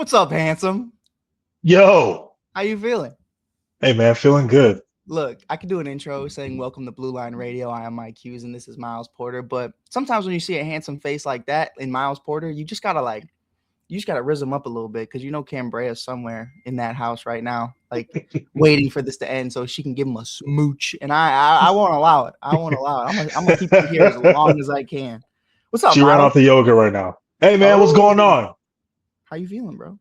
What's up, handsome? Yo, How you feeling? hey man, feeling good. Look, I could do an intro saying welcome to Blue Line Radio. I am Mike Hughes and this is Miles Porter. But sometimes when you see a handsome face like that in Miles Porter, you just gotta rizz him up a little bit because you know Cambrea's somewhere in that house right now, like waiting for this to end so she can give him a smooch. And I won't allow it. I won't allow it. I'm gonna keep you here as long as I can. What's up, She ran Miles? off the yoga right now. Hey man, what's Oh, going on? how you feeling, bro?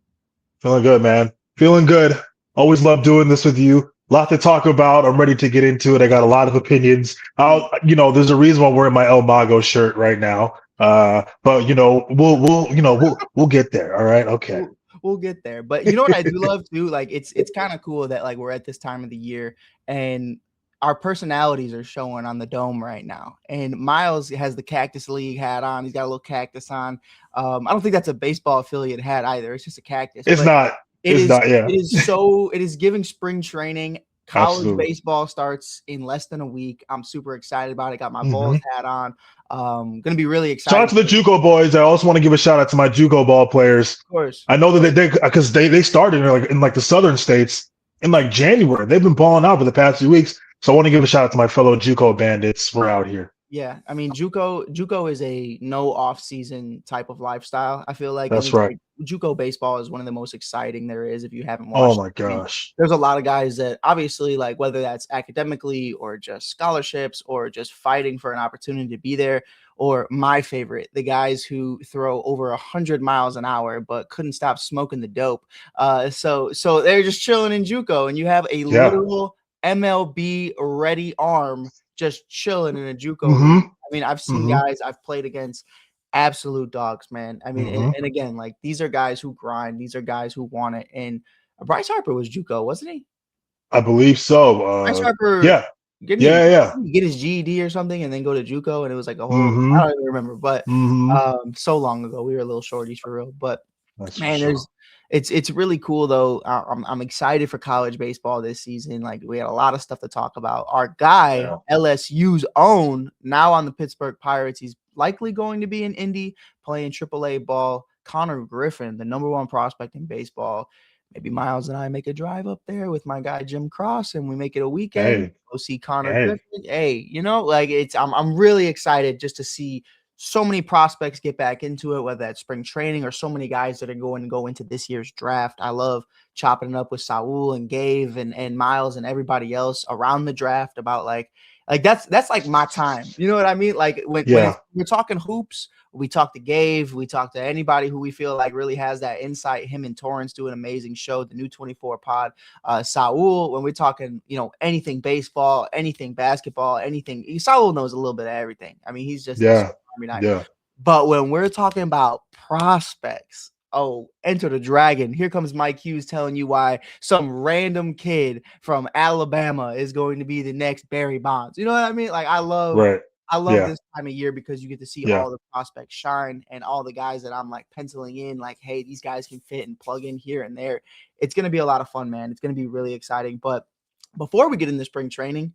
Feeling good, man. Feeling good. Always love doing this with you. A lot to talk about. I'm ready to get into it. I got a lot of opinions. There's a reason why I'm wearing my El Mago shirt right now. But we'll get there. All right. Okay. We'll get there. But you know what I do love too? Like it's kind of cool that like we're at this time of the year and our personalities are showing on the dome right now. And Miles has the Cactus League hat on. He's got a little cactus on. I don't think that's a baseball affiliate hat either. It's just a cactus. It's But not. it It's is not. Yeah. it is giving spring training. College Absolutely. baseball starts in less than a week. I'm super excited about it. Got my hmm Bulls hat on. Gonna be really Shout out excited. to the JUCO boys. I also want to give a shout out to my JUCO ball players. Of course. I know that they because they started in like the southern states in like January. They've been balling out for the past few weeks. So I want to give a shout out to my fellow JUCO bandits. We're out here. Yeah, I mean JUCO is a no off season type of lifestyle. I feel like, and That's it's right. like JUCO baseball is one of the most exciting there is if you haven't Oh watched my it. I mean, gosh. there's a lot of guys that obviously like whether that's academically or just scholarships or just fighting for an opportunity to be there, or my favorite, the guys who throw over 100 miles an hour but couldn't stop smoking the dope. So they're just chilling in JUCO, and you have a Yeah. literal MLB ready arm just chilling in a JUCO league. Mm-hmm. I mean, I've seen Mm-hmm. guys I've played against absolute dogs, man. I mean, and, Mm-hmm. and again, like these are guys who grind. These are guys who want it. And Bryce Harper was JUCO, wasn't he? I believe so. Bryce Harper Yeah. didn't he, Yeah. Yeah. didn't he get his GED or something and then go to JUCO? And it was like a whole I Mm-hmm. don't even remember, but Mm-hmm. so long ago we were little shorties for real. But That's for man, sure. it's really cool though. I'm excited for college baseball this season. Like we had a lot of stuff to talk about. Our guy Yeah. LSU's own now on the Pittsburgh Pirates. He's likely going to be in Indy playing AAA ball. Connor Griffin, the number one prospect in baseball. Maybe Miles and I make a drive up there with my guy Jim Cross, and we make it a weekend. Hey. Go see Connor Hey. Griffin. Hey, like I'm really excited just to see so many prospects get back into it, whether that's spring training or so many guys that are going to go into this year's draft. I love chopping it up with Saul and Gabe and Miles and everybody else around the draft about like that's like my time. You know what I mean? Like Yeah. we're talking hoops, we talk to Gabe, we talk to anybody who we feel like really has that insight. Him and Torrance do an amazing show, the new 24 pod. Saul, when we're talking, anything baseball, anything basketball, anything, Saul knows a little bit of everything. I mean, he's just a Yeah. Army knife. Yeah. But when we're talking about prospects, oh, enter the dragon. Here comes Mike Hughes telling you why some random kid from Alabama is going to be the next Barry Bonds. You know what I mean? Like Right. I love Yeah. this time of year because you get to see Yeah. all the prospects shine and all the guys that I'm like penciling in, like, hey, these guys can fit and plug in here and there. It's going to be a lot of fun, man. It's going to be really exciting. But before we get into spring training,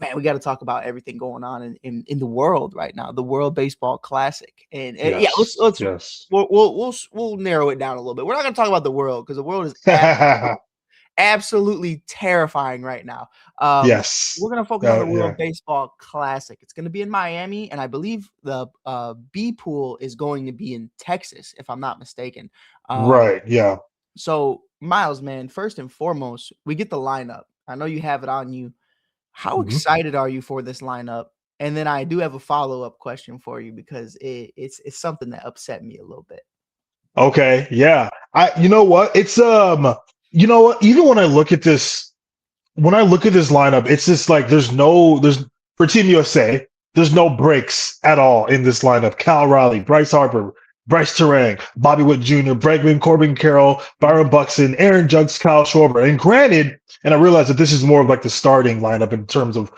man, we got to talk about everything going on in the world right now, the World Baseball Classic, and yeah, let's Yes. let's Yes. we'll narrow it down a little bit. We're not going to talk about the world because the world is absolutely terrifying right now. We're Yes. going to focus on the World Yeah. Baseball Classic. It's going to be in Miami, and I believe the B pool is going to be in Texas, if I'm not mistaken. Right. Yeah. So Miles, man, first and foremost, we get the lineup. I know you have it on you. How Mhm. excited are you for this lineup? And then I do have a follow-up question for you because it's something that upset me a little bit. Okay. Yeah. You know what? It's you know what? Even when I look at this lineup, it's just like there's for Team USA, there's no breaks at all in this lineup. Cal Riley, Bryce Harper, Bryce Terang, Bobby Witt Jr., Bregman, Corbin Carroll, Byron Buxton, Aaron Judge, Kyle Schwarber. And granted, and I realize that this is more of like the starting lineup in terms of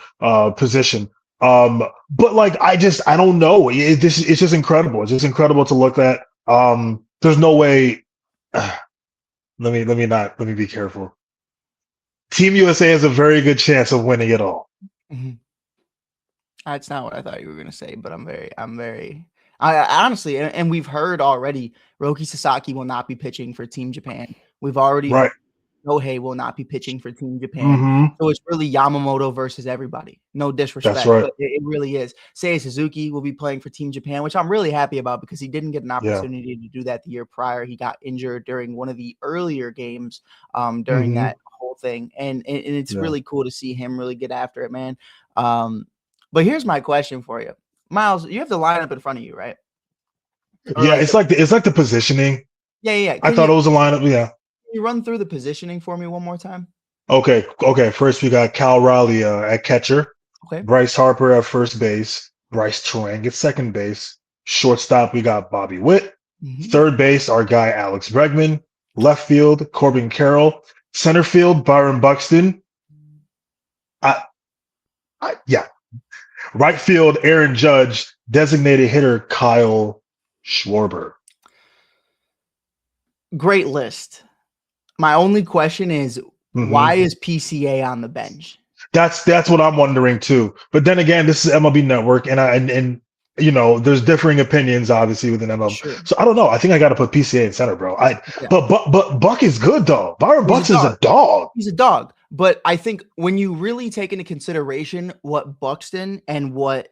position. But like I don't know. It's just incredible. It's just incredible to look at. There's no way. Let me be careful. Team USA has a very good chance of winning it all. Mhm. That's not what I thought you were gonna say, but I honestly, and we've heard already, Roki Sasaki will not be pitching for Team Japan. We've already heard Right. Shohei will not be pitching for Team Japan. Mm-hmm. So it's really Yamamoto versus everybody. No That's disrespect, right. but it really is. Seiya Suzuki will be playing for Team Japan, which I'm really happy about because he didn't get an Yeah. opportunity to do that the year prior. He got injured during one of the earlier games during Mm-hmm. that whole thing. And it's Yeah. really cool to see him really get after it, man. But here's my question for you. Miles, you have the lineup in front of you, right? Or Yeah, like it's like the positioning. yeah. I thought it was a lineup. Yeah. Can you run through the positioning for me one more time? Okay. First, we got Cal Raleigh at catcher, Okay. Bryce Harper at first base, Bryce Trang at second base. Shortstop, we got Bobby Witt. Mhm. Third base, our guy Alex Bregman. Left field, Corbin Carroll. Center field, Byron Buxton. Yeah. Right field, Aaron Judge. Designated hitter, Kyle Schwarber. Great list. My only question is Mhm. why is PCA on the bench? That's what I'm wondering too. But then again, this is MLB Network, and you know, there's differing opinions obviously within MLB. Sure. So I don't know. I think I got to put PCA in center, bro. Yeah. But Buck is good though. Byron He's a Bucks is dog. a dog. He's a dog. But I think when you really take into consideration what Buxton and what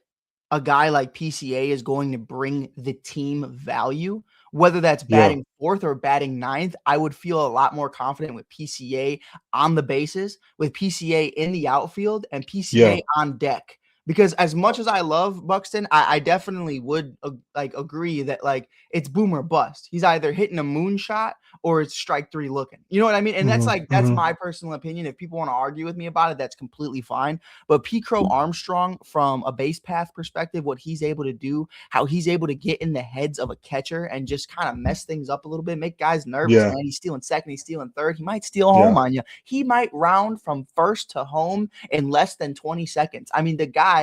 a guy like PCA is going to bring the team value, whether that's Yeah, batting fourth or batting ninth, I would feel a lot more confident with PCA on the bases, with PCA in the outfield, and yeah, PCA on deck. Because as much as I love Buxton, I definitely would agree that like it's boom or bust. He's either hitting a moonshot or it's strike three looking. You know what I mean? And hmm that's hmm my personal opinion. If people want to argue with me about it, that's completely fine. But P. Crow Armstrong, from a base path perspective, what he's able to do, how he's able to get in the heads of a catcher and just kind of mess things up a little bit, make guys nervous, yeah, man. He's stealing second, he's stealing third. He might steal home yeah, on you. He might round from first to home in less than 20 seconds. I mean, the guy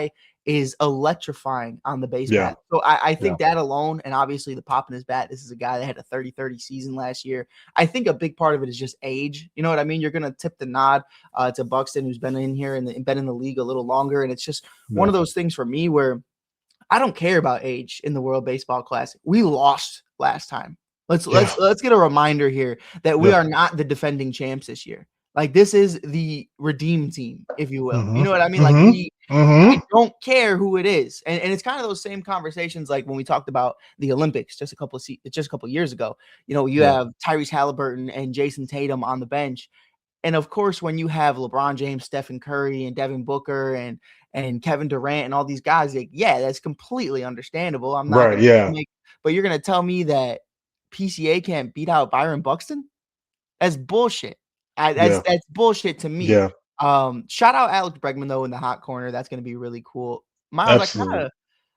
is electrifying on the base yeah, path. So I yeah. think that alone, and obviously the pop in his bat, this is a guy that had a 30-30 season last year. I think a big part of it is just age. You know what I mean? You're going to tip the nod to Buxton, who's been in here and been in the league a little longer. And it's just one of those things for me where I don't care about age in the World Baseball Classic. We lost last time. Let's get a reminder here that we Yeah. are not the defending champs this year. Like this is the redeemed team, if you will. You know what I mean? Like I don't care who it is. And it's kind of those same conversations like when we talked about the Olympics just a couple of years ago. You know, you have Tyrese Halliburton and Jason Tatum on the bench. And of course, when you have LeBron James, Stephen Curry, and Devin Booker and Kevin Durant and all these guys, like, yeah, that's completely understandable. I'm not Right. gonna Yeah. but you're gonna tell me that PCA can't beat out Byron Buxton? That's bullshit. Yeah. That's bullshit to me. Yeah. Shout out Alex Bregman though in the hot corner. That's gonna be really cool. Miles, Absolutely.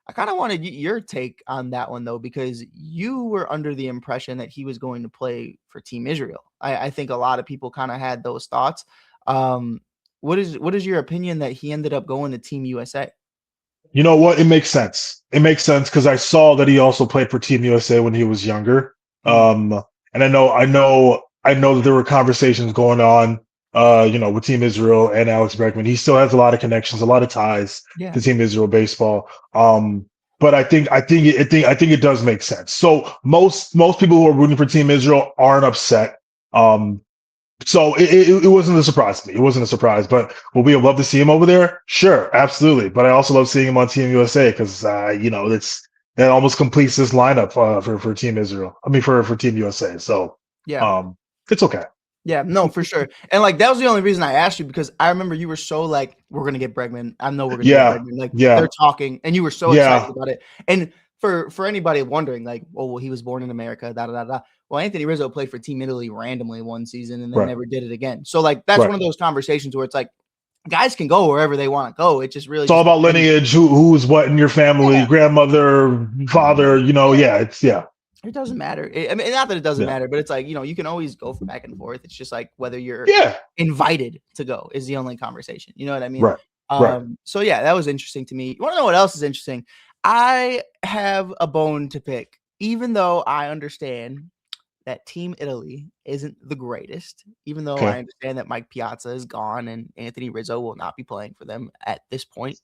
I kind of wanted your take on that one though, because you were under the impression that he was going to play for Team Israel. I think a lot of people kind of had those thoughts. What is your opinion that he ended up going to Team USA? You know what? It makes sense. It makes sense because I saw that he also played for Team USA when he was younger. Mhm. And I know that there were conversations going on, you know, with Team Israel and Alex Bregman. He still has a lot of connections, a lot of ties Yeah. to Team Israel baseball. But I think it does make sense. So most people who are rooting for Team Israel aren't upset. So it wasn't a surprise to me. It wasn't a surprise, but will we love to see him over there? Sure, absolutely. But I also love seeing him on Team USA because you know that almost completes this lineup for Team Israel. I mean for Team USA. So Yeah. it's okay. Yeah, no, for sure. And like that was the only reason I asked you because I remember you were so like, we're gonna get Bregman. I know we're gonna get Yeah, Bregman. Like yeah, they're talking, and you were so yeah, excited about it. And for anybody wondering, like, oh well, he was born in America, da da da da. Well, Anthony Rizzo played for Team Italy randomly one season and then right, never did it again. So like that's right. one of those conversations where it's like guys can go wherever they want to go. It just really It's all just about depends. lineage, who's what in your family, Yeah, grandmother, father. You know, yeah. yeah, It doesn't matter. I mean, not that it doesn't yeah, matter, but it's like, you can always go back and forth. It's just like whether you're yeah. invited to go is the only conversation. You know what I mean? Right, right. So yeah, that was interesting to me. You want to know what else is interesting? I have a bone to pick, even though I understand that Team Italy isn't the greatest, even though I Okay. understand that Mike Piazza is gone and Anthony Rizzo will not be playing for them at this point.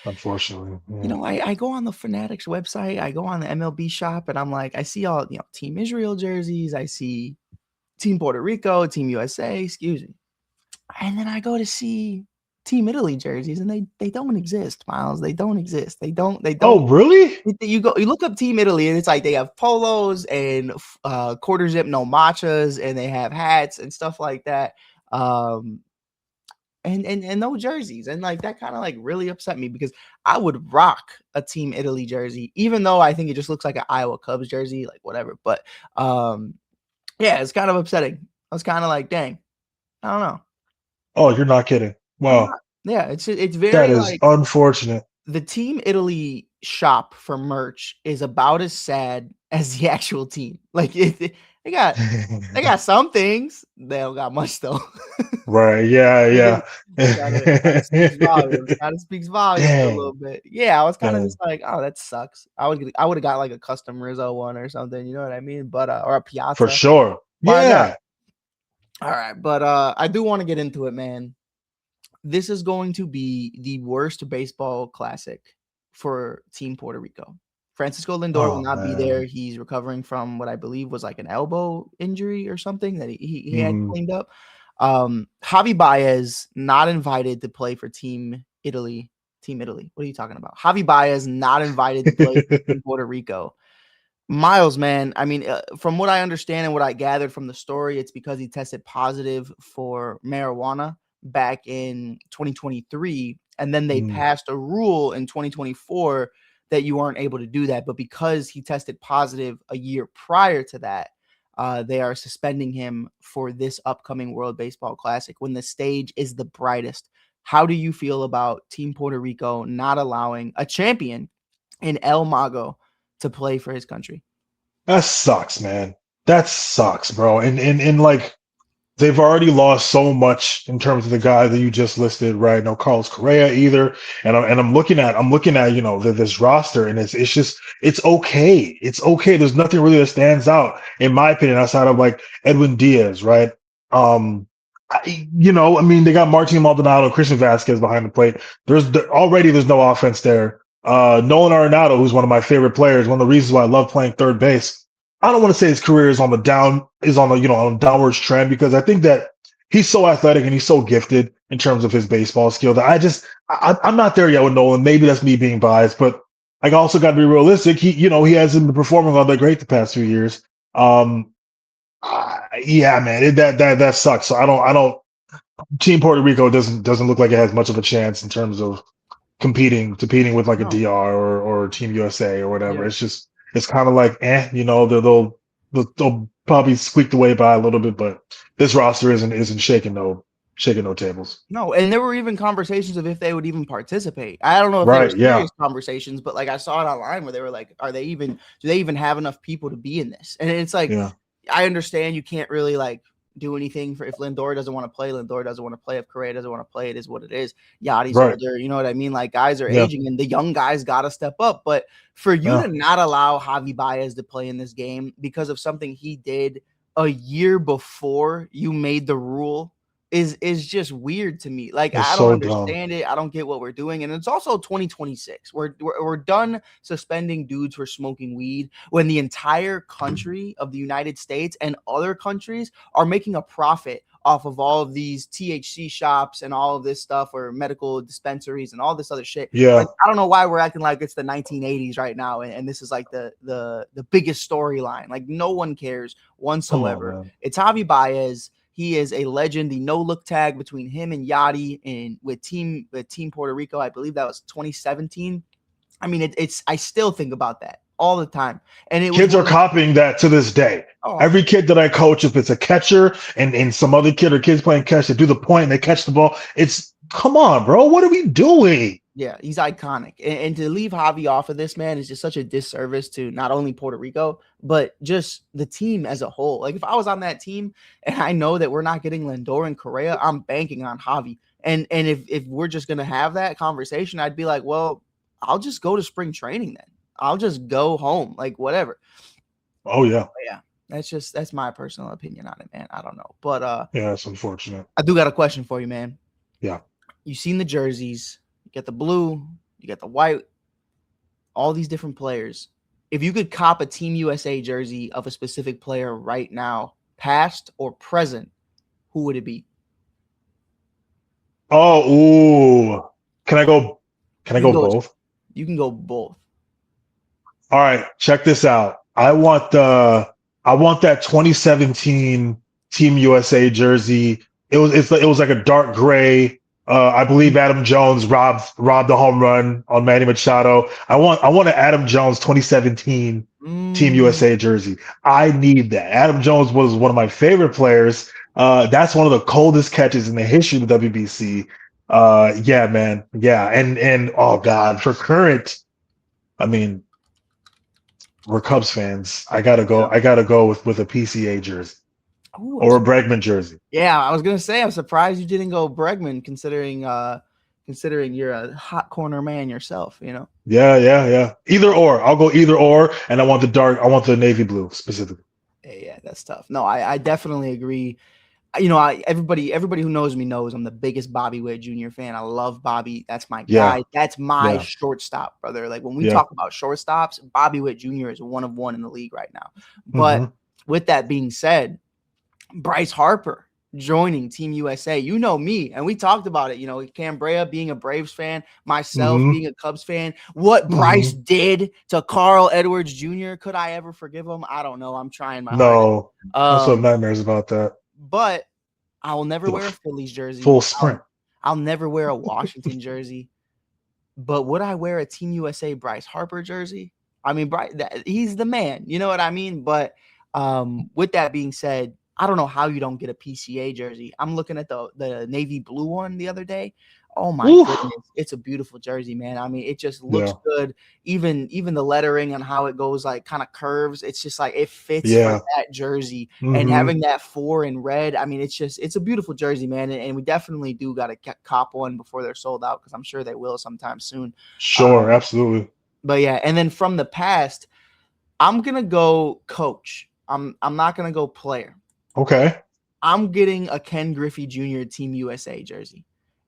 Unfortunately. You Yeah. know, I go on the Fanatics website, I go on the MLB shop, and I'm like, I see all, Team Israel jerseys, I see Team Puerto Rico, Team USA, excuse me. And then I go to see Team Italy jerseys, and they don't exist, Miles. They don't exist. They don't. Oh, really? You look up Team Italy, and it's like they have polos and quarter zip no matchas, and they have hats and stuff like that. And no jerseys, and like that kind of like really upset me because I would rock a Team Italy jersey, even though I think it just looks like an Iowa Cubs jersey, like whatever. But yeah, it's kind of upsetting. I was kind of like, dang, I don't know. Oh, you're not kidding. I'm Wow. not. Yeah, it's That very is like unfortunate. the Team Italy shop for merch is about as sad as the actual team. Like they got some things. They don't got much though. Right. Yeah. It kind of speaks Yeah. volumes. Kind of speaks volumes a little Dang. bit. Yeah, I was kind of Dang. just like, oh, that sucks. I would have got like a custom Rizzo one or something. You know what I mean? But or a For Piazza. sure. Why not? Yeah. All right, but I do want to get into it, man. This is going to be the worst baseball classic for Team Puerto Rico. Francisco Lindor will Oh not be there. man. He's recovering from what I believe was like an elbow injury or something that he had Mm. cleaned up. Javi Baez not invited to play for Team Italy. Team Italy. What are you talking about? Javi Baez not invited to play for Team Puerto Rico. Miles, man, I mean, from what I understand and what I gathered from the story, it's because he tested positive for marijuana back in 2023. And then they Mm. passed a rule in 2024 that you aren't able to do that. But because he tested positive a year prior to that, they are suspending him for this upcoming World Baseball Classic when the stage is the brightest. How do you feel about Team Puerto Rico not allowing a champion in El Mago to play for his country? That sucks, man. That sucks, bro. And like they've already lost so much in terms of the guy that you just listed, right? No Carlos Correa either. And I'm looking at this roster, and it's just it's okay. It's okay. There's nothing really that stands out in my opinion outside of like Edwin Diaz, right? I mean, they got Martin Maldonado, Christian Vasquez behind the plate. There's no offense there. Nolan Arenado, who's one of my favorite players, one of the reasons why I love playing third base. I don't want to say his career is on a downwards trend because I think that he's so athletic and he's so gifted in terms of his baseball skill that I'm not there yet with Nolan. Maybe that's me being biased, but I also got to be realistic. He hasn't been performing all that great the past few years. Yeah, man, that sucks. So I don't. Team Puerto Rico doesn't look like it has much of a chance in terms of competing with like a No. DR or Team USA or whatever. Yeah. It's kind of like they'll probably squeak the way by a little bit, but this roster isn't shaking no tables. No, and there were even conversations of if they would even participate. I don't know if they were Right? Yeah. serious conversations, but like I saw it online where they were like, do they even have enough people to be in this? And it's like, Yeah. I understand you can't really like do anything for if Lindor doesn't want to play, Lindor doesn't want to play. If Correa doesn't want to play, it is what it is. Yachty's Right. older, you know what I mean? Like guys are Yeah. aging and the young guys got to step up. But for you Yeah. to not allow Javi Baez to play in this game because of something he did a year before you made the rule is just weird to me. Like It's I don't so dumb. understand it. I don't get what we're doing, and it's also 2026. We're done suspending dudes for smoking weed when the entire country of the United States and other countries are making a profit off of all of these THC shops and all of this stuff, or medical dispensaries and all this other shit. Yeah. Like I don't know why we're acting like it's the 1980s right now, and this is like the biggest storyline. Like no one cares Come on, whatsoever. man. It's Javi Baez. He is a legend. The no look tag between him and Yachty and with Team Puerto Rico, I believe that was 2017. I mean, I still think about that all the time. And it was Kids are copying that to this day. oh, Every kid that I coach, if it's a catcher and some other kid or kids playing catch, they do the point and they catch the ball. It's come on, bro. What are we doing? yeah, he's iconic. And to leave Javi off of this, man, is just such a disservice to not only Puerto Rico, but just the team as a whole. Like if I was on that team and I know that we're not getting Lindor and Correa, I'm banking on Javi. And if we're just gonna have that conversation, I'd be like, well, I'll just go to spring training then. I'll just go home, like whatever. Oh yeah. But yeah. That's my personal opinion on it, man. I don't know. But Yeah, it's unfortunate. I do got a question for you, man. Yeah. You've seen the jerseys, you get the blue, you get the white, all these different players. If you could cop a Team USA jersey of a specific player right now, past or present, who would it be? Oh, ooh. Can I go? Can I You can go go. both? You can go both. All right, check this out. I want that 2017 Team USA jersey. It was like a dark gray. I believe Adam Jones robbed the home run on Manny Machado. I want an Adam Jones 2017 Team Mm. USA jersey. I need that. Adam Jones was one of my favorite players. That's one of the coldest catches in the history of the WBC. Yeah, man. Yeah, and oh God, for current, I mean, we're Cubs fans. I gotta go. Yeah. I gotta go with a PCA jersey Ooh, or a Bregman jersey. yeah, I was gonna say I'm surprised you didn't go Bregman, considering you're a hot corner man yourself. Yeah, yeah, yeah. Either or. I'll go either or, and I want the dark. I want the navy blue specifically. Yeah, that's tough. No, I definitely agree. Everybody who knows me knows I'm the biggest Bobby Witt Jr. fan. I love Bobby. That's my Yeah, guy. That's my yeah, shortstop, brother. Like when we yeah. talk about shortstops, Bobby Witt Jr. is one of one in the league right now. But Mm-hmm. with that being said, Bryce Harper joining Team USA. You know me, and we talked about it. Cambria being a Braves fan, myself Mm-hmm. being a Cubs fan. What Bryce Mm-hmm. did to Carl Edwards Jr. Could I ever forgive him? I don't know. I'm trying my hardest. No, that's what Um, nightmares about that. but I will never Did a wear a Phillies jersey. full I'll, sprint. I'll never wear a Washington jersey. But would I wear a Team USA Bryce Harper jersey? I mean, he's the man. You know what I mean? But with that being said, I don't know how you don't get a PCA jersey. I'm looking at the navy blue one the other day. Oh my Oof. goodness, it's a beautiful jersey, man. I mean, it just looks Yeah, good. Even the lettering and how it goes, like kind of curves. It's just like it fits for yeah. that jersey. And Mm-hmm. having that 4 in red, I mean, it's a beautiful jersey, man. And we definitely do got to cop one before they're sold out because I'm sure they will sometime soon. Sure, Um, absolutely. but yeah, and then from the past, I'm gonna go coach. I'm not gonna go player. Okay. I'm getting a Ken Griffey Jr. Team USA jersey.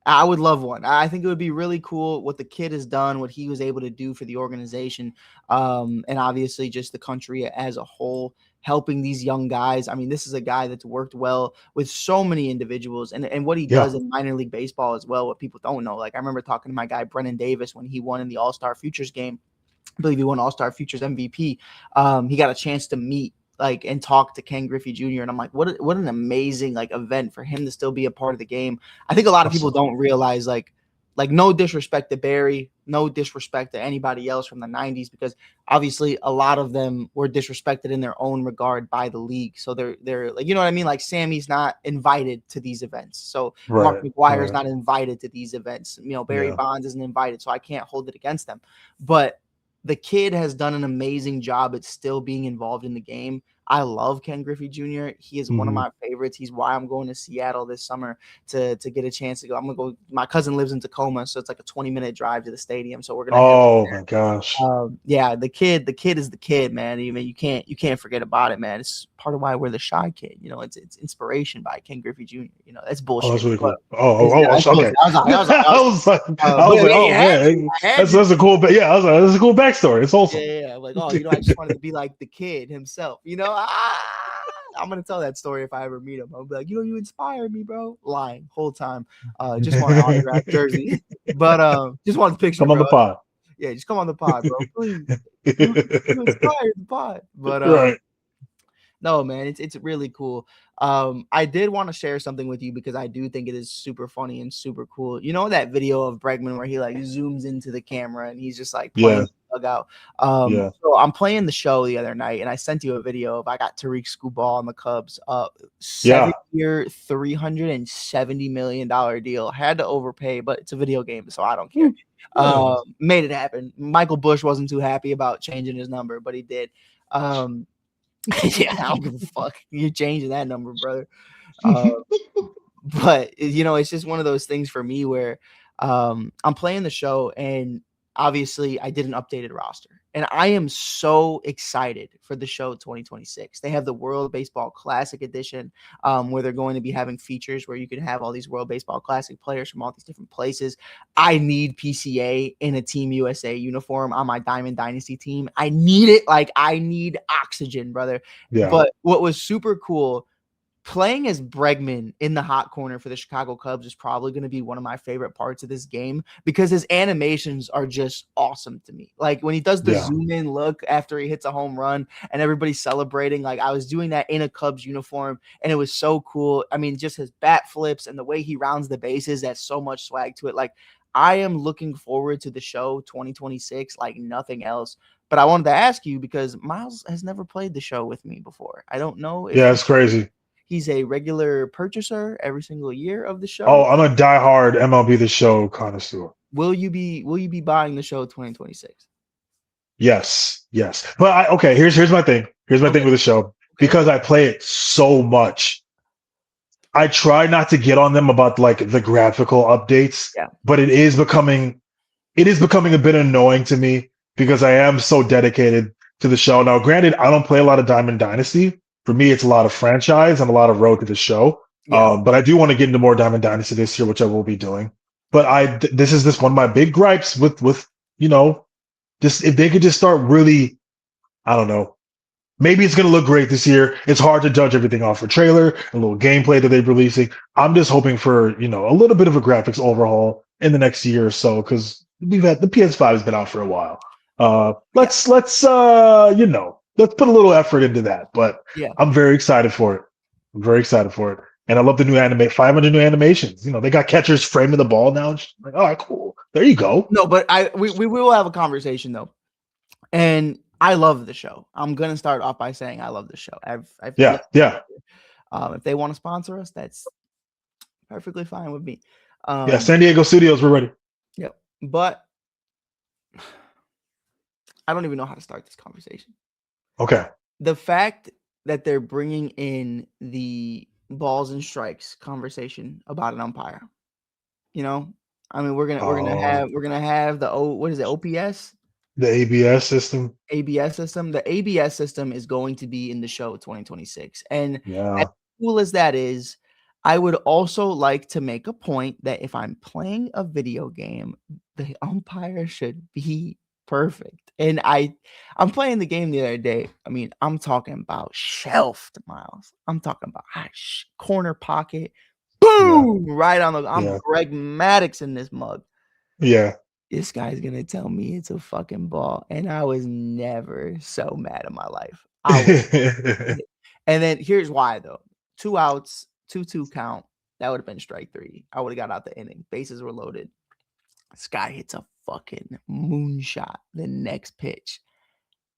I would love one. I think it would be really cool what the kid has done, what he was able to do for the organization, and obviously just the country as a whole, helping these young guys. I mean, this is a guy that's worked well with so many individuals, and what he Yeah. does in minor league baseball as well, what people don't know. Like I remember talking to my guy Brennan Davis when he won in the All-Star Futures game. I believe he won All-Star Futures MVP. He got a chance to meet and talk to Ken Griffey Jr. And I'm like, what an amazing event for him to still be a part of the game. I think a lot of people Absolutely. don't realize no disrespect to Barry, no disrespect to anybody else from the 90s, because obviously a lot of them were disrespected in their own regard by the league. So they're like, you know what I mean? Like Sammy's not invited to these events. So Mark Right. McGwire is Right. not invited to these events. Barry Yeah. Bonds isn't invited, so I can't hold it against them. But the kid has done an amazing job at still being involved in the game. I love Ken Griffey Jr. He is one of Mm-hmm. my favorites. He's why I'm going to Seattle this summer to get a chance to go. I'm gonna go. My cousin lives in Tacoma, so it's like a 20-minute drive to the stadium. So we're gonna head. Oh my gosh. Yeah, the kid is the kid, man. You can't forget about it, man. It's part of why we're the shy kid. It's inspiration by Ken Griffey Jr. That's Oh, that's bullshit. really But cool. Oh, yeah, oh, okay. I was like, but oh you had to. man, I had that's to. that's a cool. Yeah, I was like, that's a cool backstory. It's Yeah, awesome. yeah. Like, oh, I just wanted to be like the kid himself. I'm gonna tell that story if I ever meet him. I'll be like, you inspired me, bro. Lying whole time. Just want an autographed jersey, but just want the picture, Come on bro. the pod. Yeah, just come on the pod, bro. Please. You inspired the pod, but Right. no, man, it's really cool. I did want to share something with you because I do think it is super funny and super cool. You know that video of Bregman where he zooms into the camera and he's just playing Yeah. the dugout. Yeah. So I'm playing the show the other night and I sent you a video of I got Tariq Skubal on the Cubs. 7-year, $370 million deal. Had to overpay, but it's a video game, so I don't care. Made it happen. Michael Bush wasn't too happy about changing his number, but he did. Yeah, I don't give a fuck. You're changing that number, brother. But it's just one of those things for me where I'm playing the show and obviously I did an updated roster, and I am so excited for the show 2026. They have the World Baseball Classic edition, where they're going to be having features where you can have all these World Baseball Classic players from all these different places. I need PCA in a Team USA uniform on my Diamond Dynasty team. I need it. Like, I need oxygen, brother. Yeah. But what was super cool, playing as Bregman in the hot corner for the Chicago Cubs is probably going to be one of my favorite parts of this game, because his animations are just awesome to me. Like when he does the zoom in look after he hits a home run and everybody's celebrating, like I was doing that in a Cubs uniform and it was so cool. I mean, just his bat flips and the way he rounds the bases, that's so much swag to it. Like, I am looking forward to the show 2026 like nothing else. But I wanted to ask you, because Miles has never played the show with me before. I don't know if it's crazy. he's a regular purchaser every single year of the show. Oh, I'm a diehard MLB The Show connoisseur. Will you be buying the show 2026? Yes. But here's my thing. Here's my thing with the show. Because I play it so much, I try not to get on them about like the graphical updates. Yeah. But it is becoming a bit annoying to me because I am so dedicated to the show. Now, granted, I don't play a lot of Diamond Dynasty. For me, it's a lot of franchise and a lot of road to the show. Yeah. But I do want to get into more Diamond Dynasty this year, which I will be doing. But this is one of my big gripes with just if they could just start really, I don't know. Maybe it's going to look great this year. It's hard to judge everything off a trailer, a little gameplay that they're releasing. I'm just hoping for, a little bit of a graphics overhaul in the next year or so, because the PS5 has been out for a while. Let's put a little effort into that. But I'm very excited for it. And I love the new 500 new animations. They got catchers framing the ball now. Like, all right, cool. There you go. No, but we will have a conversation though. And I love the show. I'm gonna start off by saying I love the show. If they want to sponsor us, that's perfectly fine with me. San Diego Studios, we're ready. Yep. But I don't even know how to start this conversation. Okay. The fact that they're bringing in the balls and strikes conversation about an umpire, I mean, we're gonna have the what is it, OPS? The ABS system. The ABS system is going to be in the show 2026. And as cool as that is, I would also like to make a point that if I'm playing a video game, the umpire should be perfect. And I'm playing the game the other day. I mean, I'm talking about shelved, Miles. I'm talking about corner pocket. Boom! Right on I'm Greg Maddux in this mug. Yeah. This guy's going to tell me it's a fucking ball. And I was never so mad in my life. And then here's why, though. 2 outs, 2-2 count. That would have been strike 3. I would have got out the inning. Bases were loaded. This guy hits a fucking moonshot the next pitch.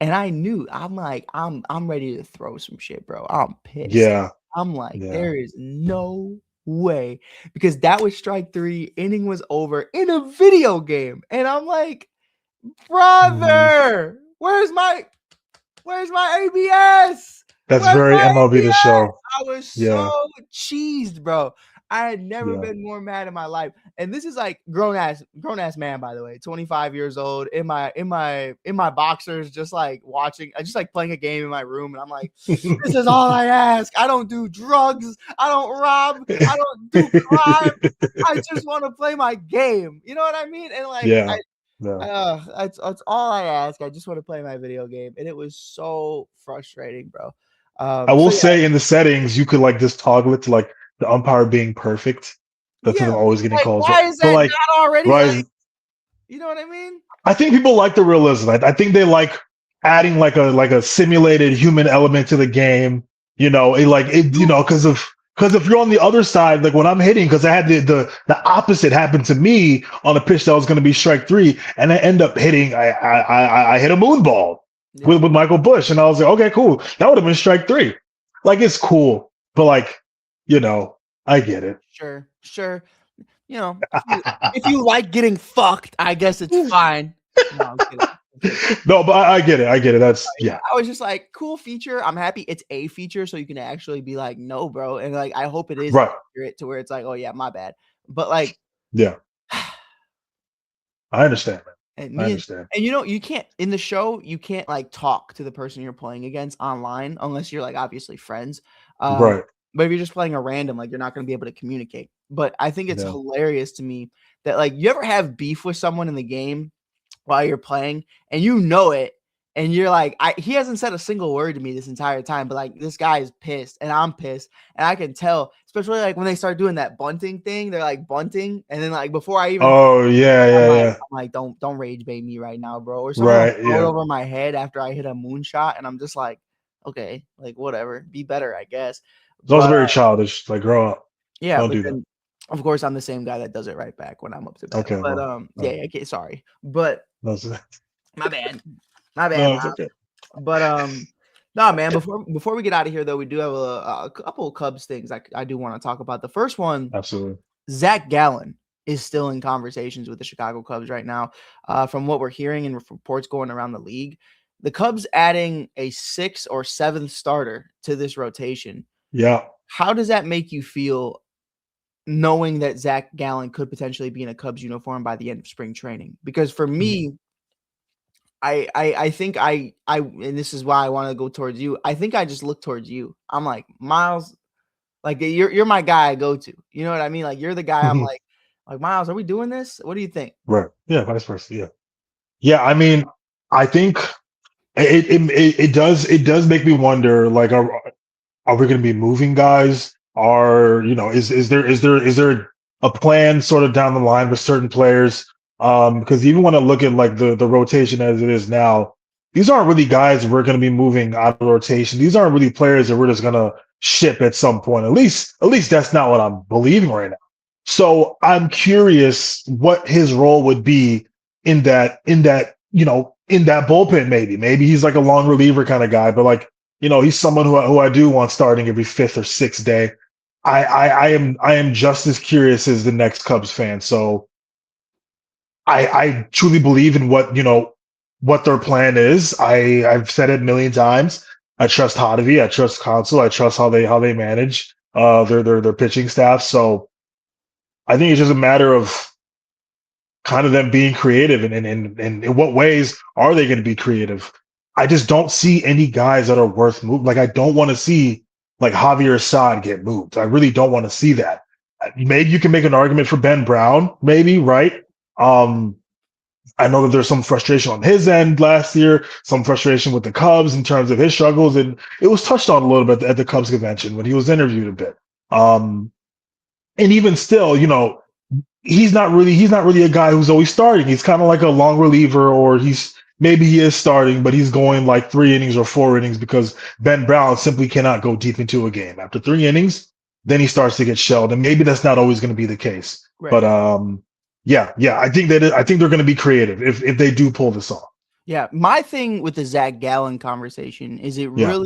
And I knew, I'm like, I'm ready to throw some shit, bro. I'm pissed. Yeah. I'm like, there is no way, because that was strike 3. Inning was over in a video game, and I'm like, brother, where's my ABS? That's very MLB The Show. I was so cheesed, bro. I had never been more mad in my life. And this is like grown ass man, by the way, 25 years old, in my boxers, just like watching, just like playing a game in my room. And I'm like, this is all I ask. I don't do drugs. I don't rob. I don't do crime. I just want to play my game. You know what I mean? And like, that's all I ask. I just want to play my video game. And it was so frustrating, bro. I will say in the settings, you could like just toggle it to like the umpire being perfect. That's what I'm always getting called. Why is that not already? You know what I mean? I think people like the realism. I think they like adding like a simulated human element to the game. Because if you're on the other side, like when I'm hitting, because I had the opposite happen to me on a pitch that was going to be strike 3, and I end up hitting. I hit a moon ball with Michael Bush, and I was like, okay, cool. That would have been strike 3. Like, it's cool, but like, I get it. Sure. If you like getting fucked, I guess it's fine. No, I'm kidding. No, but I get it. That's I was just like, cool feature. I'm happy it's a feature, so you can actually be like, no, bro. And like, I hope it is accurate to where it's like, oh yeah, my bad. But like, I understand, man. And I me understand. and you can't in the show, you can't like talk to the person you're playing against online unless you're like obviously friends. Um, Right. but if you're just playing a random, like you're not going to be able to communicate. But I think it's Yeah. hilarious to me that like you ever have beef with someone in the game while you're playing and you know it and you're like he hasn't said a single word to me this entire time, but like this guy is pissed and I'm pissed and I can tell, especially like when they start doing that bunting thing, they're like bunting and then like before I even Oh yeah, I'm yeah, like yeah. I'm like, "Don't rage bait me right now, bro." Or someone will Right. throw it Yeah. over my head after I hit a moonshot, and I'm just like, "Okay, like, whatever. Be better, I guess." It's also But, very childish. Like, grow up. yeah, Don't but do that. then, of course, I'm the same guy that does it right back when I'm up to bat. Okay. But, Well. yeah, okay, sorry. But No, my bad. My bad, no, it's Miles. okay. But, no, man, before we get out of here, though, we do have a couple of Cubs things I do wanna talk about. The first one, Absolutely. Zach Gallen is still in conversations with the Chicago Cubs right now. From what we're hearing and reports going around the league, the Cubs adding a sixth or seventh starter to this rotation. Yeah. How does that make you feel knowing that Zach Gallen could potentially be in a Cubs uniform by the end of spring training? Because for me, I think and this is why I want to go towards you. I think I just look towards you. I'm like, Miles, like you're my guy I go to. You know what I mean? Like you're the guy I'm like Miles, are we doing this? What do you think? Right. Yeah. Vice versa. Yeah. Yeah. I mean, I think it does make me wonder. Like, are we going to be moving guys? Are is there a plan sort of down the line with certain players? Because even when I look at like the rotation as it is now, these aren't really guys we're going to be moving out of rotation. These aren't really players that we're just going to ship at some point. At least that's not what I'm believing right now. So I'm curious what his role would be in that bullpen. Maybe he's like a long reliever kind of guy, but like he's someone who I do want starting every fifth or sixth day. I am just as curious as the next Cubs fan. So I truly believe in what their plan is. I've said it a million times. I trust Hottovy. I trust Council. I trust how they manage their pitching staff. So I think it's just a matter of kind of them being creative and in what ways are they going to be creative. I just don't see any guys that are worth moving. Like I don't want to see like Javier Assad get moved. I really don't want to see that. Maybe you can make an argument for Ben Brown, maybe, right? Um, I know that there's some frustration on his end last year, some frustration with the Cubs in terms of his struggles, and it was touched on a little bit at the Cubs convention when he was interviewed a bit. And even still, he's not really a guy who's always starting. He's kind of like a long reliever, or maybe he is starting, but he's going like 3 innings or 4 innings because Ben Brown simply cannot go deep into a game. After 3 innings, then he starts to get shelled, and maybe that's not always going to be the case. Right. But yeah, I think they're going to be creative if they do pull this off. Yeah. My thing with the Zach Gallen conversation is Yeah,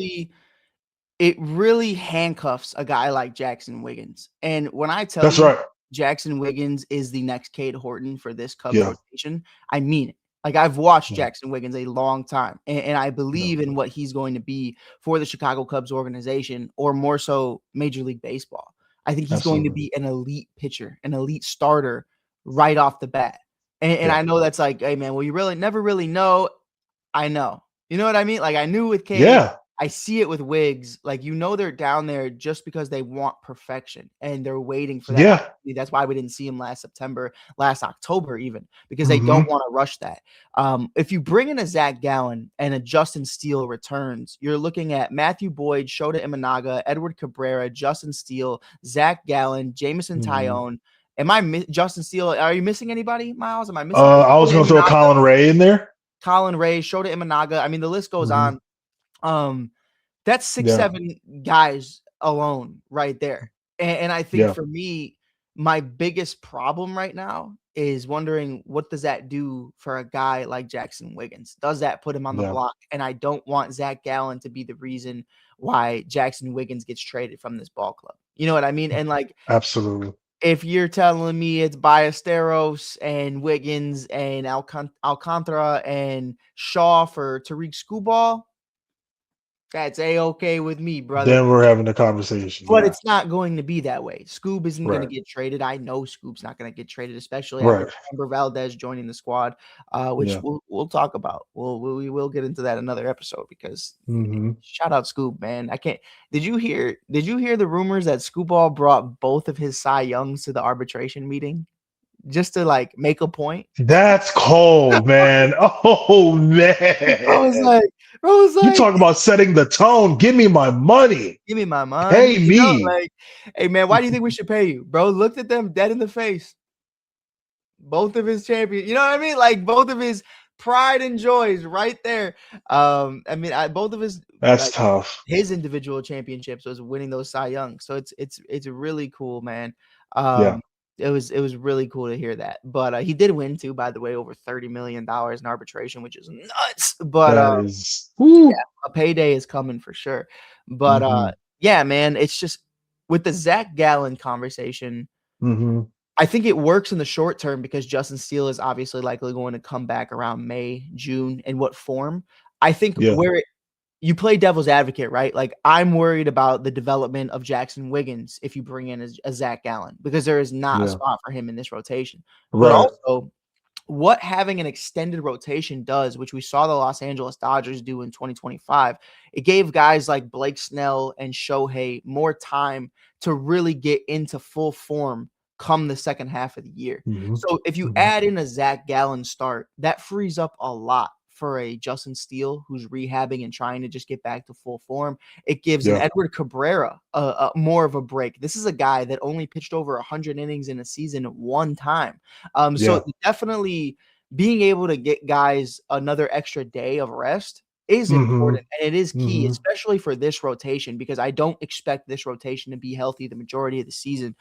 it really handcuffs a guy like Jackson Wiggins. And when I tell that's you right. Jackson Wiggins is the next Cade Horton for this Cubs Yeah, rotation, I mean it. Like I've watched yeah, Jackson Wiggins a long time, and I yeah, believe in what he's going to be for the Chicago Cubs organization, or more so Major League Baseball. I think he's going to absolutely. be an elite pitcher, an elite starter right off the bat. And Yeah, I know that's like, hey man, well, you really never really know. I know. You know what I mean? Like I knew with Cade, yeah, I see it with Wiggs. Like they're down there just because they want perfection and they're waiting for that yeah. opportunity. That's why we didn't see him last September, last October, even because they don't Hmm. want to rush that. If you bring in a Zach Gallen and a Justin Steele returns, you're looking at Matthew Boyd, Shota Imanaga, Edward Cabrera, Justin Steele, Zach Gallen, Jamison Hmm. Tyone. Justin Steele? Are you missing anybody, Miles? Am I missing I was Shota going to throw Imanaga? Colin Ray in there. Colin Ray, Shota Imanaga. I mean, the list goes Hmm. on. Um, that's six, Yeah, 7 guys alone right there. And I think yeah, for me, my biggest problem right now is wondering what does that do for a guy like Jackson Wiggins? Does that put him on the yeah. block? And I don't want Zach Gallen to be the reason why Jackson Wiggins gets traded from this ball club. You know what I mean? And like Absolutely. if you're telling me it's Ballesteros and Wiggins and Alcantara and Shaw for Tariq Skubal, That's a-okay with me, brother. then we're having a conversation. But Yeah. it's not going to be that way. Scoob isn't going to Right. get traded. I know Scoob's not going to get traded, especially after Right. Amber Valdez joining the squad, which Yeah. we'll talk about. We will get into that another episode because Mm-hmm. shout out Scoob, man. I can't. Did you hear the rumors that Scoop Ball brought both of his Cy Youngs to the arbitration meeting just to like make a point? That's cold, man. Oh I was man. like, You talk about setting the tone. Give me my money. give me my money. Pay me. Like, hey man, why do you think we should pay you, bro? Looked at them dead in the face. Both of his champions, you know what I mean? Like both of his pride and joys right there. I mean, both of his That's like tough. his individual championships was winning those Cy Young. So it's really cool, man. Yeah. It was really cool to hear that. But he did win too, by the way, over $30 million in arbitration, which is nuts. But That is woo. yeah, a payday is coming for sure. But Mm-hmm. yeah, man, it's just with the Zach Gallen conversation. Mm-hmm. I think it works in the short term because Justin Steele is obviously likely going to come back around May, June. In what form? I think Yeah. you play devil's advocate, right? Like I'm worried about the development of Jackson Wiggins if you bring in a Zach Gallen because there is not a Yeah. spot for him in this rotation. Right. But also, what having an extended rotation does, which we saw the Los Angeles Dodgers do in 2025, it gave guys like Blake Snell and Shohei more time to really get into full form come the second half of the year. Mm-hmm. So if you Mhm. add in a Zach Gallen start, that frees up a lot for a Justin Steele who's rehabbing and trying to just get back to full form. It gives an Yeah. Edward Cabrera more of a break. This is a guy that only pitched over 100 innings in a season one time. So definitely being able to get guys another extra day of rest is Mhm. important, and it is key, Mhm. especially for this rotation, because I don't expect this rotation to be healthy the majority of the season.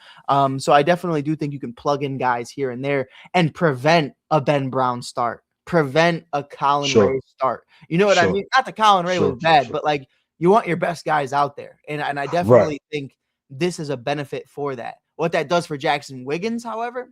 So I definitely do think you can plug in guys here and there and prevent a Ben Brown start, prevent a Colin Sure. Ray start. You know what I Sure. mean? Not that Colin Ray Sure, was bad, sure. but like you want your best guys out there, and I definitely think this is a benefit for that. What that does for Jackson Wiggins, however,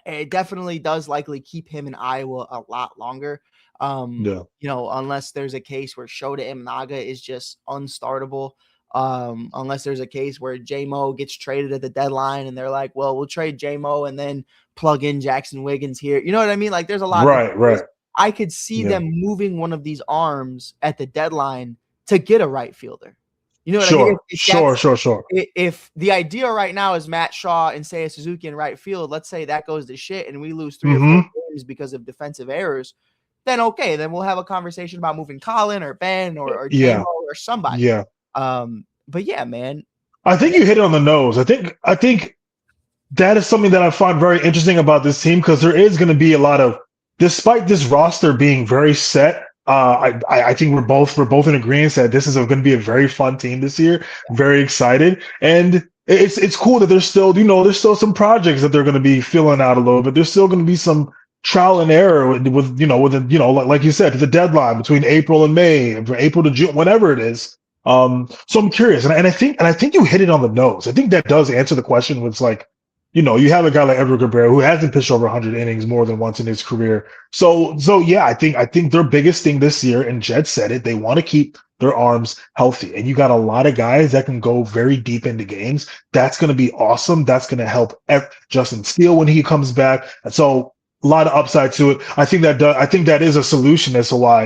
it definitely does likely keep him in Iowa a lot longer. Yeah. You know, unless there's a case where Shota Imnaga is just unstartable. Unless there's a case where J-Mo gets traded at the deadline and they're like, well, we'll trade J-Mo and then plug in Jackson Wiggins here. You know what I mean? Like there's a lot of different ways. I could see them moving one of these arms at the deadline to get a right fielder. You know what I mean? Sure. If the idea right now is Matt Shaw and Seiya Suzuki in right field, let's say that goes to shit and we lose 3 or 4 games because of defensive errors, then okay, then we'll have a conversation about moving Colin or Ben or J-Mo or somebody. Yeah. But yeah, man. I think you hit it on the nose. I think that is something that I find very interesting about this team because there is going to be a lot of, despite this roster being very set. I think we're both in agreement that this is going to be a very fun team this year. Very excited, and it's cool that there's still some projects that they're going to be filling out a little bit. There's still going to be some trial and error with like you said, the deadline between April and May, April to June, whatever it is. So I'm curious, and I think you hit it on the nose. I think that does answer the question. With like, you have a guy like Edward Cabrera who hasn't pitched over 100 innings more than once in his career. So yeah, I think their biggest thing this year, and Jed said it, they want to keep their arms healthy. And you got a lot of guys that can go very deep into games. That's going to be awesome. That's going to help Justin Steele when he comes back. And so a lot of upside to it. I think that is a solution as to why,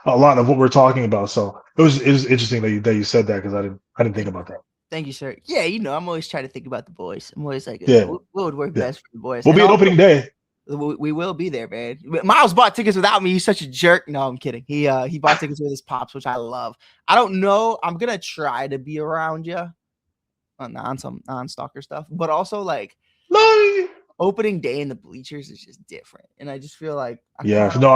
a lot of what we're talking about. So it was interesting that you said that because I didn't think about that. Thank you, sir. Yeah, I'm always trying to think about the boys. I'm always like, what would work best for the boys? We'll be at opening day. We will be there, man. Miles bought tickets without me. He's such a jerk. No, I'm kidding. He bought tickets with his pops, which I love. I don't know. I'm gonna try to be around you on some non-stalker stuff, but also like opening day in the bleachers is just different, and I just feel like I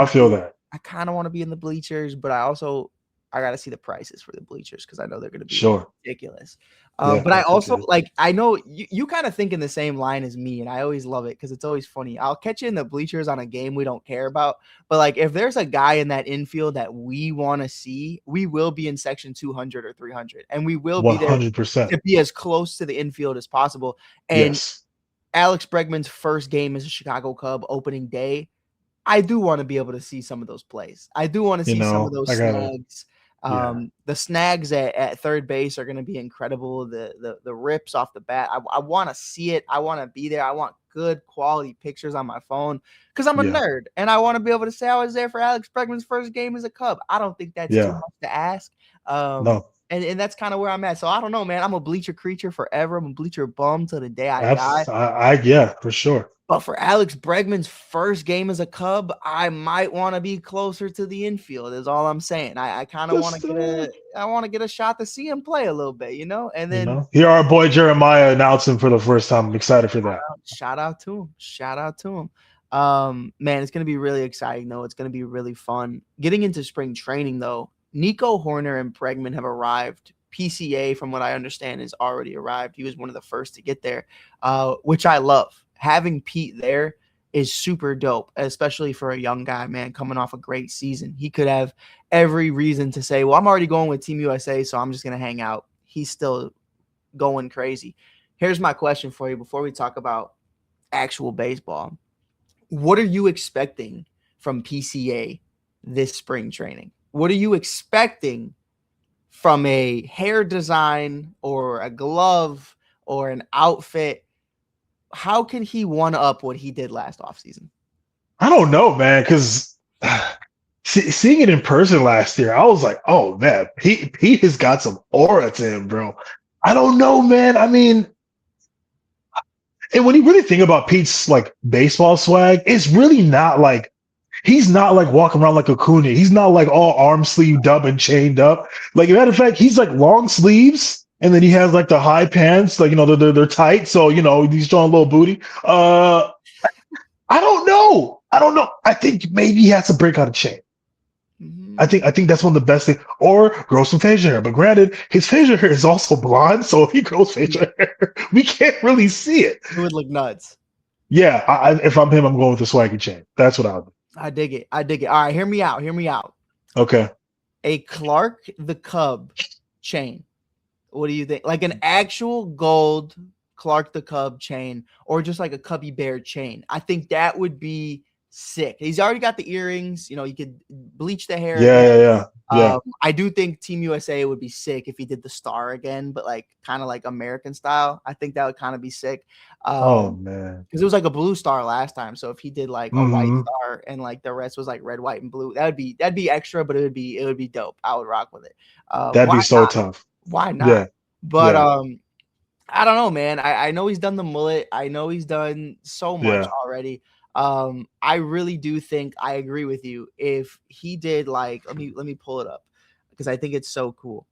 feel that. I kind of want to be in the bleachers, but I got to see the prices for the bleachers because I know they're going to be ridiculous. But I also I know you kind of think in the same line as me, and I always love it because it's always funny. I'll catch you in the bleachers on a game we don't care about, but like if there's a guy in that infield that we want to see, we will be in section 200 or 300, and we will be there 100% to be as close to the infield as possible. And Alex Bregman's first game as a Chicago Cub opening day, I do want to be able to see some of those plays. I do want to see some of those snags. The snags at third base are going to be incredible. The rips off the bat. I want to see it. I want to be there. I want good quality pictures on my phone because I'm a nerd and I want to be able to say I was there for Alex Bregman's first game as a Cub. I don't think that's too much to ask. No. And that's kind of where I'm at. So I don't know, man. I'm a bleacher creature forever. I'm a bleacher bum till the day I die. Yeah, for sure. But for Alex Bregman's first game as a Cub, I might want to be closer to the infield. Is all I'm saying. I kind of want to get a shot to see him play a little bit, And then here our boy Jeremiah announced him for the first time. I'm excited for that. Shout out to him. Man, it's gonna be really exciting though. It's gonna be really fun. Getting into spring training though, Nico Hoerner and Bregman have arrived. PCA, from what I understand, has already arrived. He was one of the first to get there, which I love. Having Pete there is super dope, especially for a young guy, man, coming off a great season. He could have every reason to say, well, I'm already going with Team USA, so I'm just going to hang out. He's still going crazy. Here's my question for you before we talk about actual baseball. What are you expecting from PCA this spring training? What are you expecting from a hair design or a glove or an outfit? How can he one-up what he did last offseason? I don't know, man, because seeing it in person last year, I was like, oh, man, Pete has got some aura to him, bro. I don't know, man. I mean, and when you really think about Pete's, like, baseball swag, it's really not like he's not like walking around like Acuna. He's not like all arm sleeved up and chained up. Like, matter of fact, he's like long sleeves. And then he has like the high pants, like, they're tight. So, he's showing a little booty. I don't know. I think maybe he has to break out a chain. Mm-hmm. I think that's one of the best things. Or grow some facial hair. But granted, his facial hair is also blonde. So if he grows facial hair, we can't really see it. It would look nuts. Yeah. If I'm him, I'm going with the swaggy chain. That's what I'll do. I dig it. All right, hear me out. Okay. A Clark the Cub chain. What do you think? Like an actual gold Clark the Cub chain or just like a Cubby Bear chain? I think that would be sick. He's already got the earrings. You could bleach the hair. Yeah. I do think Team USA would be sick if he did the star again, but like kind of like American style. I think that would kind of be sick. Oh, man. Because it was like a blue star last time. So if he did like a white star and like the rest was like red, white, and blue, that'd be extra, but it would be dope. I would rock with it. That'd be so tough. Why not? Yeah. But I don't know, man. I know he's done the mullet. I know he's done so much already. I really do think I agree with you. If he did like, let me pull it up because I think it's so cool.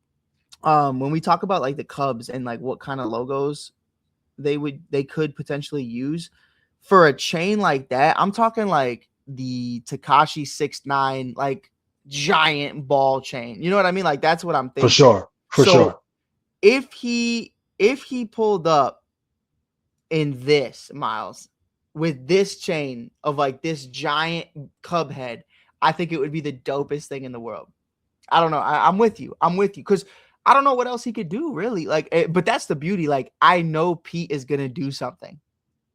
When we talk about like the Cubs and like what kind of logos they could potentially use for a chain like that, I'm talking like the Tekashi 6ix9ine like giant ball chain. You know what I mean? Like that's what I'm thinking. For sure. If he pulled up in this, Miles, with this chain of like this giant Cub head, I think it would be the dopest thing in the world. I don't know. I'm with you because I don't know what else he could do really. Like, but that's the beauty. Like, I know Pete is gonna do something.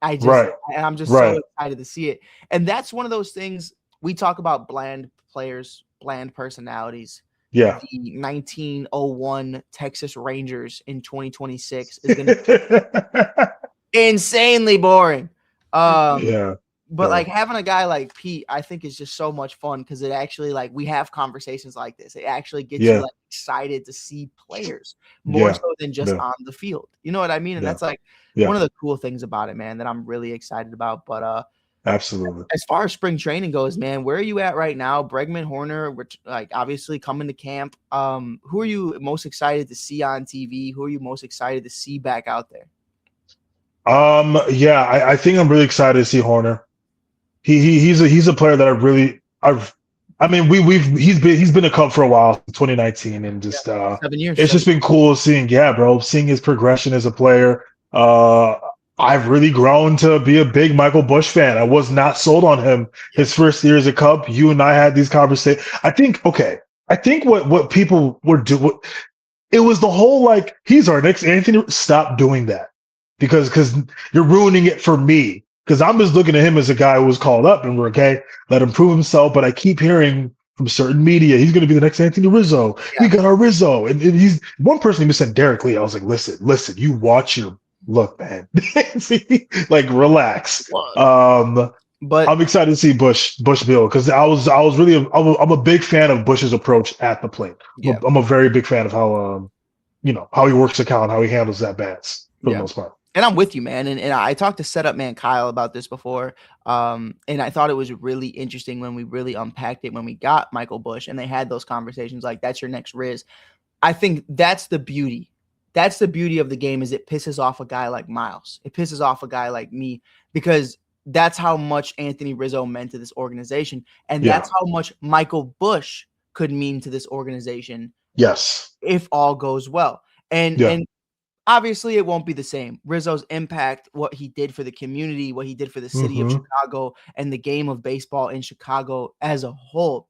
And I'm just so excited to see it. And that's one of those things we talk about: bland players, bland personalities. Yeah. The 1901 Texas Rangers in 2026 is going to be insanely boring. But like having a guy like Pete, I think is just so much fun because it actually like we have conversations like this. It actually gets you like excited to see players more so than just on the field. You know what I mean? And that's like one of the cool things about it, man, that I'm really excited about. But absolutely. As far as spring training goes, man, where are you at right now? Bregman, Hoerner, like obviously coming to camp. Who are you most excited to see on TV? Who are you most excited to see back out there? I think I'm really excited to see Hoerner. He's a player that he's been a Cub for a while, 2019, and just 7 years. It's just been cool seeing his progression as a player. I've really grown to be a big Michael Busch fan. I was not sold on him his first year as a Cub. You and I had these conversations. I think what people were doing, it was the whole like, he's our next Anthony. Stop doing that because you're ruining it for me. Because I'm just looking at him as a guy who was called up and we're okay, let him prove himself. But I keep hearing from certain media. He's going to be the next Anthony Rizzo. We Yeah. got our Rizzo. And he's one person even said Derek Lee. I was like, listen, you watch your look, man. Like, relax. What? Um, But I'm excited to see Bush build because I was really I'm a big fan of Bush's approach at the plate. yeah, I'm a very big fan of how how he works the count, how he handles that bats for the yeah. most part. And I'm with you, man. And I talked to Setup Man Kyle about this before. And I thought it was really interesting when we really unpacked it when we got Michael Bush and they had those conversations like, that's your next Riz. I think that's the beauty. That's the beauty of the game is it pisses off a guy like Miles. It pisses off a guy like me because that's how much Anthony Rizzo meant to this organization. And Yeah. that's how much Michael Bush could mean to this organization Yes. if all goes well. Yeah. And obviously it won't be the same. Rizzo's impact, what he did for the community, what he did for the city of Mm-hmm. Chicago and the game of baseball in Chicago as a whole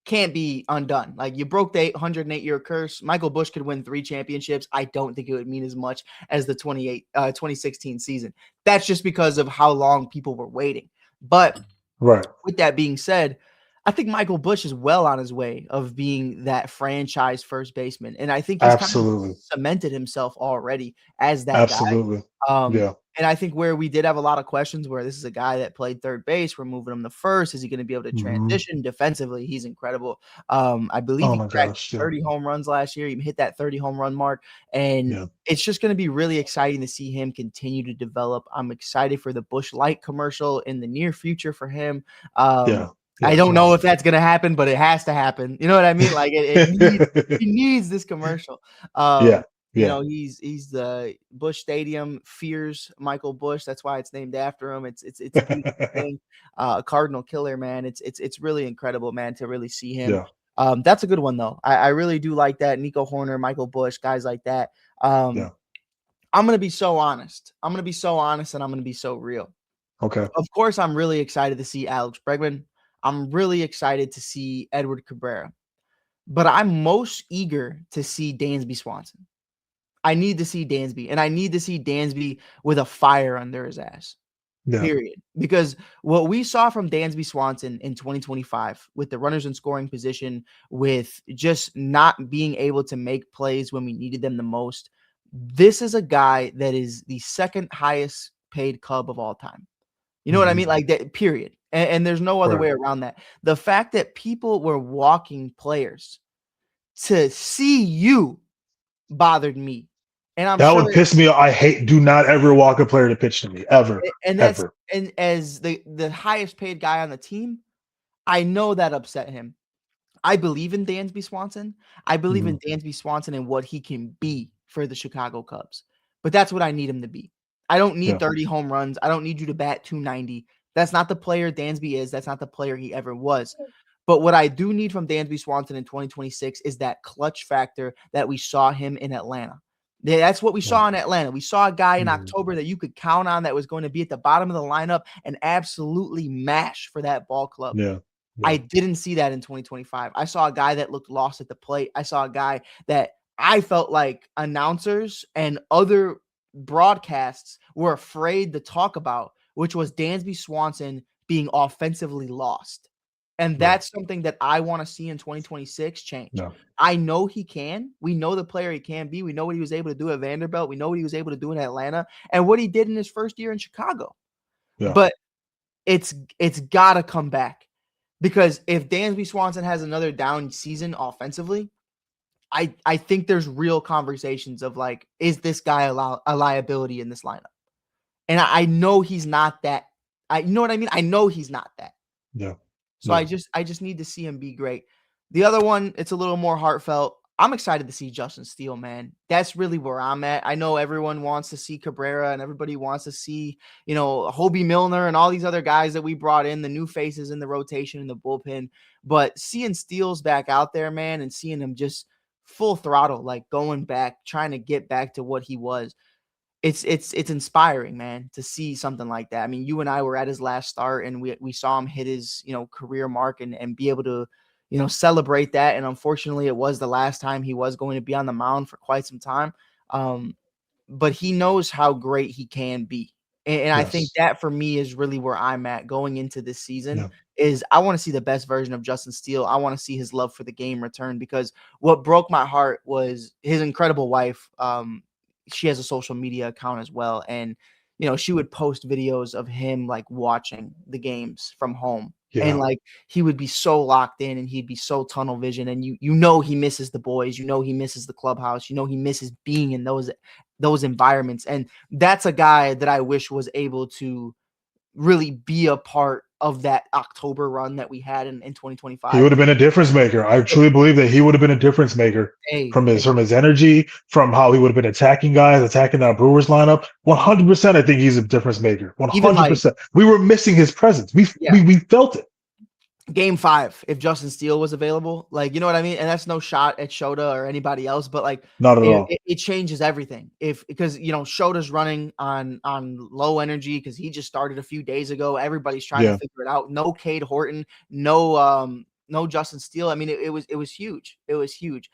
can't be undone. Like you broke the 108-year curse. Michael Bush could win 3 championships. I don't think it would mean as much as the 2016 season. That's just because of how long people were waiting. But Right. with that being said, I think Michael Bush is well on his way of being that franchise first baseman. And I think he's kind of Absolutely. cemented himself already as that guy. Absolutely. Yeah. And I think where we did have a lot of questions where this is a guy that played third base, we're moving him to first. Is he going to be able to Mm-hmm. transition defensively? He's incredible. I believe Oh he my cracked gosh. Yeah. 30 home runs last year. He hit that 30 home run mark. And Yeah. it's just going to be really exciting to see him continue to develop. I'm excited for the Bush Light commercial in the near future for him. Yeah. I don't know if that's going to happen, but it has to happen. You know what I mean? Like he needs this commercial. Yeah. You know, he's the Bush Stadium fears Michael Bush. That's why it's named after him. It's a beautiful thing. Cardinal killer, man. It's really incredible, man, to really see him. Yeah. That's a good one though. I really do like that. Nico Horner, Michael Bush, guys like that. Yeah. I'm gonna be so honest. I'm gonna be so honest, and I'm gonna be so real. Okay. Of course, I'm really excited to see Alex Bregman. I'm really excited to see Edward Cabrera, but I'm most eager to see Dansby Swanson. I need to see Dansby, and I need to see Dansby with a fire under his ass. Yeah. Period. Because what we saw from Dansby Swanson in 2025 with the runners in scoring position, with just not being able to make plays when we needed them the most, this is a guy that is the second highest paid Cub of all time. You know what I mean? Like that, period. And there's no other way around that. The fact that people were walking players to see you bothered me. And I'm that sure would piss me off. Do not ever walk a player to pitch to me ever. And that's ever. And as the highest paid guy on the team, I know that upset him. I believe in Dansby Swanson. I believe in Dansby Swanson and what he can be for the Chicago Cubs. But that's what I need him to be. I don't need 30 home runs. I don't need you to bat 290. That's not the player Dansby is. That's not the player he ever was. But what I do need from Dansby Swanson in 2026 is that clutch factor that we saw him in Atlanta. That's what we saw in Atlanta. We saw a guy in October that you could count on that was going to be at the bottom of the lineup and absolutely mash for that ball club. Yeah. I didn't see that in 2025. I saw a guy that looked lost at the plate. I saw a guy that I felt like announcers and other broadcasts were afraid to talk about, which was Dansby Swanson being offensively lost. And that's something that I want to see in 2026 change. No. I know he can. We know the player he can be. We know what he was able to do at Vanderbilt. We know what he was able to do in Atlanta and what he did in his first year in Chicago. Yeah. But it's got to come back, because if Dansby Swanson has another down season offensively, I think there's real conversations of like, is this guy a liability in this lineup? And I know he's not that. You know what I mean? I know he's not that. Yeah. So I just need to see him be great. The other one, it's a little more heartfelt. I'm excited to see Justin Steele, man. That's really where I'm at. I know everyone wants to see Cabrera and everybody wants to see, Hobie Milner and all these other guys that we brought in, the new faces in the rotation in the bullpen. But seeing Steele's back out there, man, and seeing him just full throttle, like going back, trying to get back to what he was. It's inspiring, man, to see something like that. I mean, you and I were at his last start and we saw him hit his, career mark and be able to, celebrate that. And unfortunately it was the last time he was going to be on the mound for quite some time. But he knows how great he can be. And I think Yes. that for me is really where I'm at going into this season Yeah. is I want to see the best version of Justin Steele. I want to see his love for the game return because what broke my heart was his incredible wife. She has a social media account as well. And, she would post videos of him like watching the games from home. And Yeah. like he would be so locked in and he'd be so tunnel vision. And he misses the boys, he misses the clubhouse, he misses being in those environments. And that's a guy that I wish was able to really be a part of that October run that we had in He 2025. would have been a difference maker. I truly believe that he would have been a difference maker Hey, from his energy, from how he would have been attacking guys, attacking that Brewers lineup. 100%, I think he's a difference maker. even like, 100%. We were missing his presence. We yeah, we, we felt it. game 5, if Justin Steele was available, like, you know what I mean? And that's no shot at Shota or anybody else, but like Not at it, all. it, it changes everything. Because Shota's running on low energy because he just started a few days ago. Everybody's trying to Yeah. figure it out. No Cade Horton, no Justin Steele. I mean, it was huge. It was huge.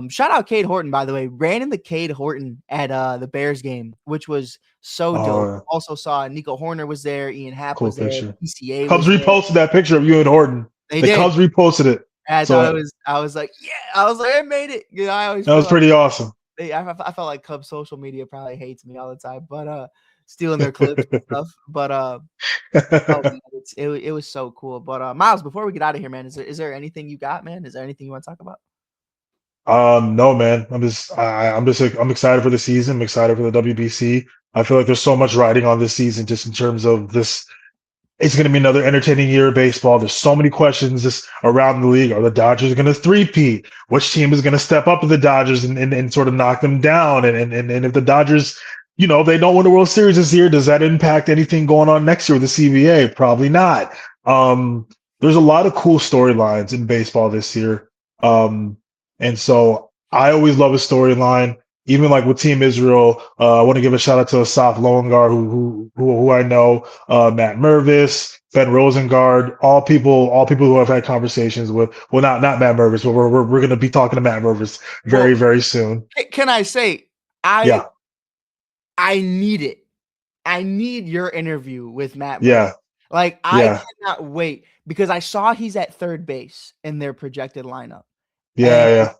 Shout out Cade Horton, by the way. Ran into Cade Horton at the Bears game, which was so dope. Oh, Also saw Nico Horner was there, Ian Happ cool was there, picture. PCA Cubs was there. reposted that picture of you and Horton. They The did. Cubs reposted it. I So thought I was like, yeah, I was like, I made it. I always that feel was like pretty awesome. I felt like Cubs social media probably hates me all the time, but stealing their clips and stuff. But oh man, it was so cool. But Miles, before we get out of here, man, is there anything you got, man? Is there anything you want to talk about? No, man. I'm excited for the season. I'm excited for the WBC. I feel like there's so much riding on this season, just in terms of this. It's going to be another entertaining year of baseball. There's so many questions just around the league. Are the Dodgers going to three-peat? Which team is going to step up to the Dodgers and sort of knock them down? And if the Dodgers, they don't win the World Series this year, does that impact anything going on next year with the CBA? Probably not. There's a lot of cool storylines in baseball this year. And so I always love a storyline. Even like with Team Israel, I want to give a shout out to Asaf Lowengar, who I know, Matt Mervis, Ben Rosengard, all people who I've had conversations with. Well, not Matt Mervis, but we're going to be talking to Matt Mervis very, very soon. Can I say I need it. I need your interview with Matt Mervis. Yeah. Like I cannot wait because I saw he's at third base in their projected lineup. Yeah.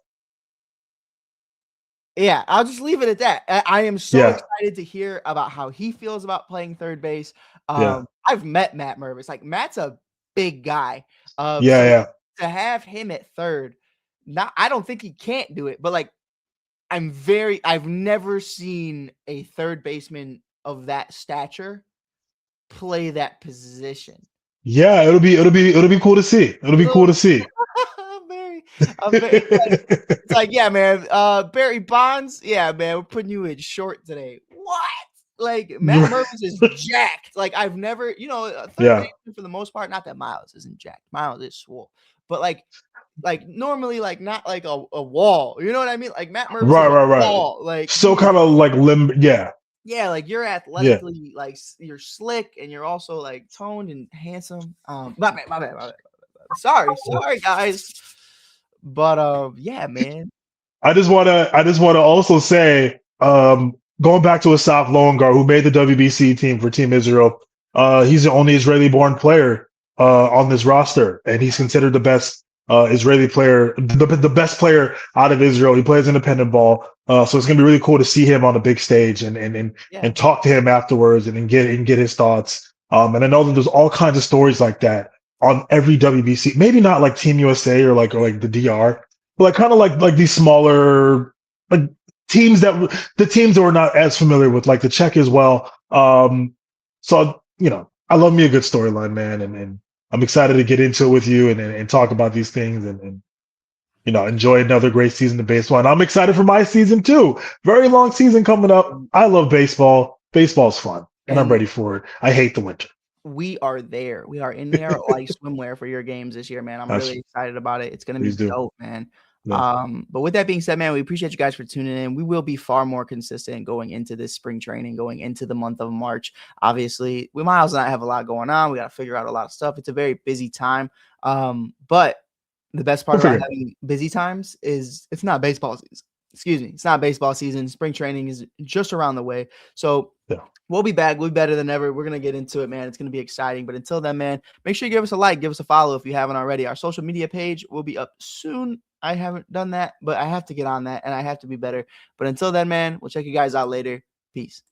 Yeah, I'll just leave it at that. I am so excited to hear about how he feels about playing third base. I've met Matt Mervis. Like Matt's a big guy. To have him at third, I don't think he can't do it, but like I've never seen a third baseman of that stature play that position. Yeah, it'll be cool to see. It'll be cool to see. It's like, yeah, man. Barry Bonds, yeah, man. We're putting you in short today. What? Like Matt Mervis is jacked. Like I've never, third baseman for the most part. Not that Miles isn't jacked. Miles is swole, but like normally, like not like a wall. You know what I mean? Like Matt Mervis, right. Wall. Like so kind of like yeah. Yeah, like you're athletically, like you're slick, and you're also like toned and handsome. My bad. Sorry, guys. But yeah, man. I just wanna also say, going back to Asaf Lowengar, who made the WBC team for Team Israel, he's the only Israeli-born player on this roster, and he's considered the best Israeli player, the best player out of Israel. He plays independent ball, so it's gonna be really cool to see him on the big stage and talk to him afterwards and get his thoughts. And I know that there's all kinds of stories like that on every WBC. Maybe not like Team USA or like the DR, but like kind of like these smaller like teams that we're not as familiar with, like the Czech as well. So I love me a good storyline, man, and I'm excited to get into it with you and talk about these things and enjoy another great season of baseball. And I'm excited for my season too. Very long season coming up. I love baseball. Baseball's fun, and I'm ready for it. I hate the winter. We are there. We are in there like swimwear for your games this year, man. I'm really excited about it. It's going to be dope, man. Yeah. But with that being said, man, we appreciate you guys for tuning in. We will be far more consistent going into this spring training, going into the month of March. Obviously, Miles and I have a lot going on. We got to figure out a lot of stuff. It's a very busy time. But the best part about having busy times is it's not baseball season. excuse me, it's not baseball season. Spring training is just around the way. So Yeah. we'll be back. We'll be better than ever. We're going to get into it, man. It's going to be exciting. But until then, man, make sure you give us a like, give us a follow if you haven't already. Our social media page will be up soon. I haven't done that, but I have to get on that and I have to be better. But until then, man, we'll check you guys out later. Peace.